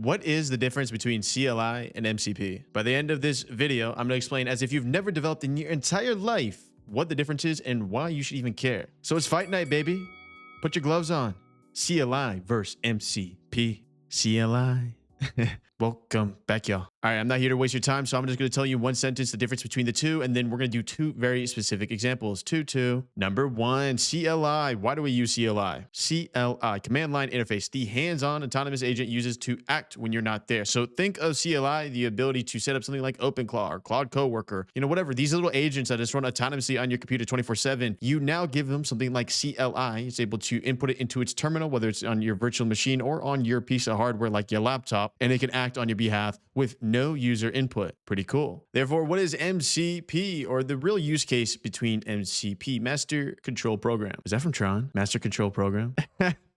What is the difference between CLI and MCP? By the end of this video, I'm going to explain as if you've never developed in your entire life what the difference is and why you should even care. So it's fight night, baby. Put your gloves on. CLI versus MCP. CLI. Welcome back, y'all. All right, I'm not here to waste your time, so I'm just going to tell you in one sentence the difference between the two, and then we're going to do two very specific examples. Number one, CLI. Why do we use CLI? CLI, command line interface, the hands-on autonomous agent uses to act when you're not there. So think of CLI, the ability to set up something like OpenClaw or Cloud Coworker, whatever. These little agents that just run autonomously on your computer 24/7. You now give them something like CLI. It's able to input it into its terminal, whether it's on your virtual machine or on your piece of hardware like your laptop, and it can act on your behalf with no user input. Pretty cool. Therefore, what is MCP, or the real use case between MCP, Master Control Program? Is that from Tron? Master Control Program?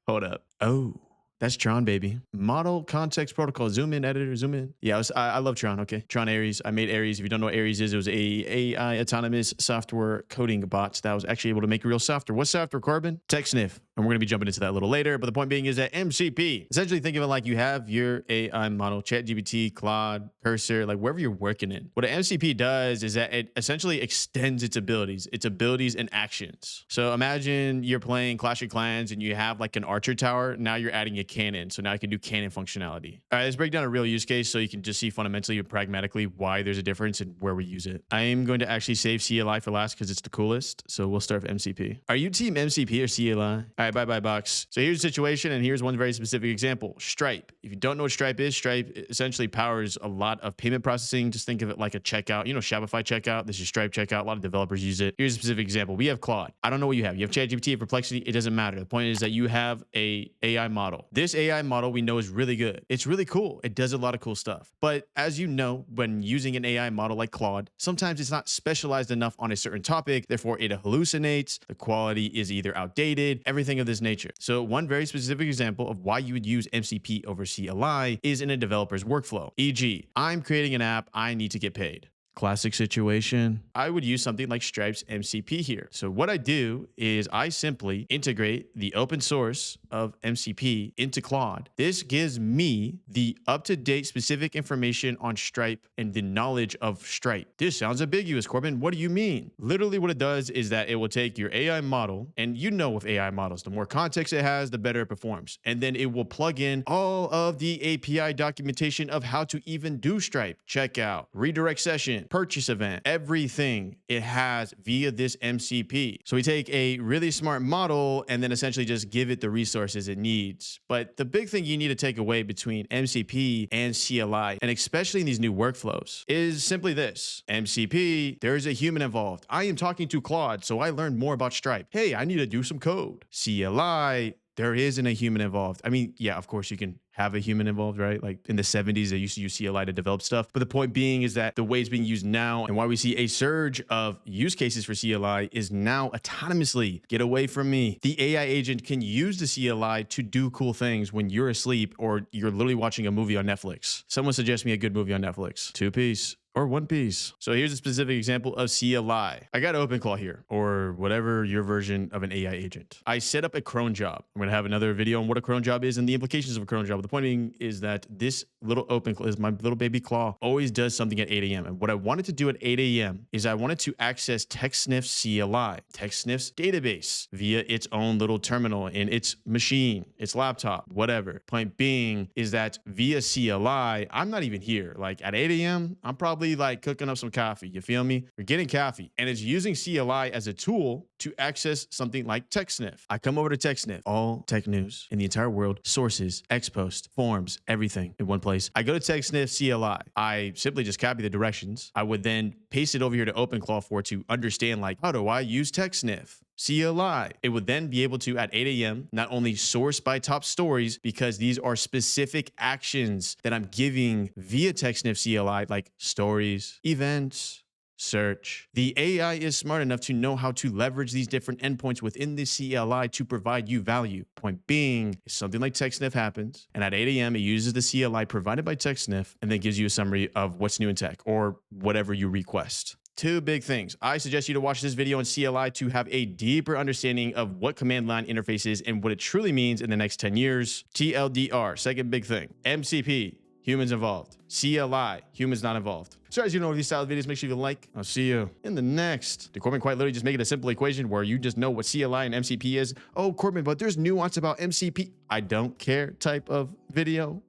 Hold up. Oh, that's Tron, baby. Model Context Protocol. Zoom in, editor, zoom in. Yeah, I love Tron, okay? Tron Ares. I made Ares. If you don't know what Ares is, it was a AI autonomous software coding bot that was actually able to make real software. What's software, Corbin? TechSniff. And we're going to be jumping into that a little later. But the point being is that MCP, essentially think of it like you have your AI model, ChatGPT, Claude, Cursor, like wherever you're working in. What an MCP does is that it essentially extends its abilities and actions. So imagine you're playing Clash of Clans and you have like an archer tower. Now you're adding a cannon. So now you can do cannon functionality. All right, let's break down a real use case so you can just see fundamentally and pragmatically why there's a difference and where we use it. I am going to actually save CLI for last because it's the coolest. So we'll start with MCP. Are you team MCP or CLI? All right, bye box. So here's the situation, and here's one very specific example. Stripe. If you don't know what Stripe is, Stripe essentially powers a lot of payment processing. Just think of it like a checkout. Shopify checkout. This is Stripe checkout. A lot of developers use it. Here's a specific example. We have Claude. I don't know what you have. You have ChatGPT, Perplexity. It doesn't matter. The point is that you have a AI model. This AI model we know is really good. It's really cool. It does a lot of cool stuff. But as you know, when using an AI model like Claude, sometimes it's not specialized enough on a certain topic. Therefore, it hallucinates. The quality is either outdated, everything of this nature. So one very specific example of why you would use MCP over CLI is in a developer's workflow. E.g., I'm creating an app, I need to get paid. Classic situation. I would use something like Stripe's MCP here. So what I do is I simply integrate the open source of MCP into Claude. This gives me the up-to-date specific information on Stripe and the knowledge of Stripe. This sounds ambiguous, Corbin. What do you mean? Literally what it does is that it will take your AI model, and with AI models, the more context it has, the better it performs. And then it will plug in all of the API documentation of how to even do Stripe, checkout, redirect session, purchase event, everything it has via this MCP. So we take a really smart model and then essentially just give it the resources it needs. But the big thing you need to take away between MCP and CLI, and especially in these new workflows, is simply this. MCP, there's a human involved. I am talking to Claude, so I learned more about Stripe. Hey, I need to do some code. CLI, there isn't a human involved. I mean, yeah, of course you can have a human involved, right? Like in the 70s, they used to use CLI to develop stuff. But the point being is that the way it's being used now and why we see a surge of use cases for CLI is now autonomously. Get away from me. The AI agent can use the CLI to do cool things when you're asleep or you're literally watching a movie on Netflix. Someone suggest me a good movie on Netflix. 2-piece. Or one piece. So here's a specific example of CLI. I got OpenClaw here, or whatever your version of an AI agent. I set up a cron job. I'm gonna have another video on what a cron job is and the implications of a cron job. The point being is that this little OpenClaw, is my little baby claw, always does something at 8 a.m. And what I wanted to do at 8 a.m. is I wanted to access TechSniff's CLI, TechSniff's database, via its own little terminal in its machine, its laptop, whatever. Point being is that via CLI, I'm not even here. Like at 8 a.m., I'm probably like cooking up some coffee. You feel me? We're getting coffee. And it's using CLI as a tool to access something like TechSniff. I come over to TechSniff, all tech news in the entire world, sources, Xpost, forms, everything in one place. I go to TechSniff CLI. I simply just copy the directions. I would then paste it over here to OpenClaw for it to understand, like, how do I use TechSniff? CLI. It would then be able to, at 8 a.m., not only source by top stories, because these are specific actions that I'm giving via TechSniff CLI, like stories, events, search. The AI is smart enough to know how to leverage these different endpoints within the CLI to provide you value. Point being, if something like TechSniff happens, and at 8 a.m. it uses the CLI provided by TechSniff, and then gives you a summary of what's new in tech, or whatever you request. Two big things. I suggest you to watch this video on CLI to have a deeper understanding of what command line interface is and what it truly means in the next 10 years. TLDR, second big thing. MCP, humans involved. CLI, humans not involved. So as you know, these style videos, make sure you like. I'll see you in the next. Did Corbin quite literally just make it a simple equation where you just know what CLI and MCP is? Oh, Corbin, but there's nuance about MCP. I don't care type of video.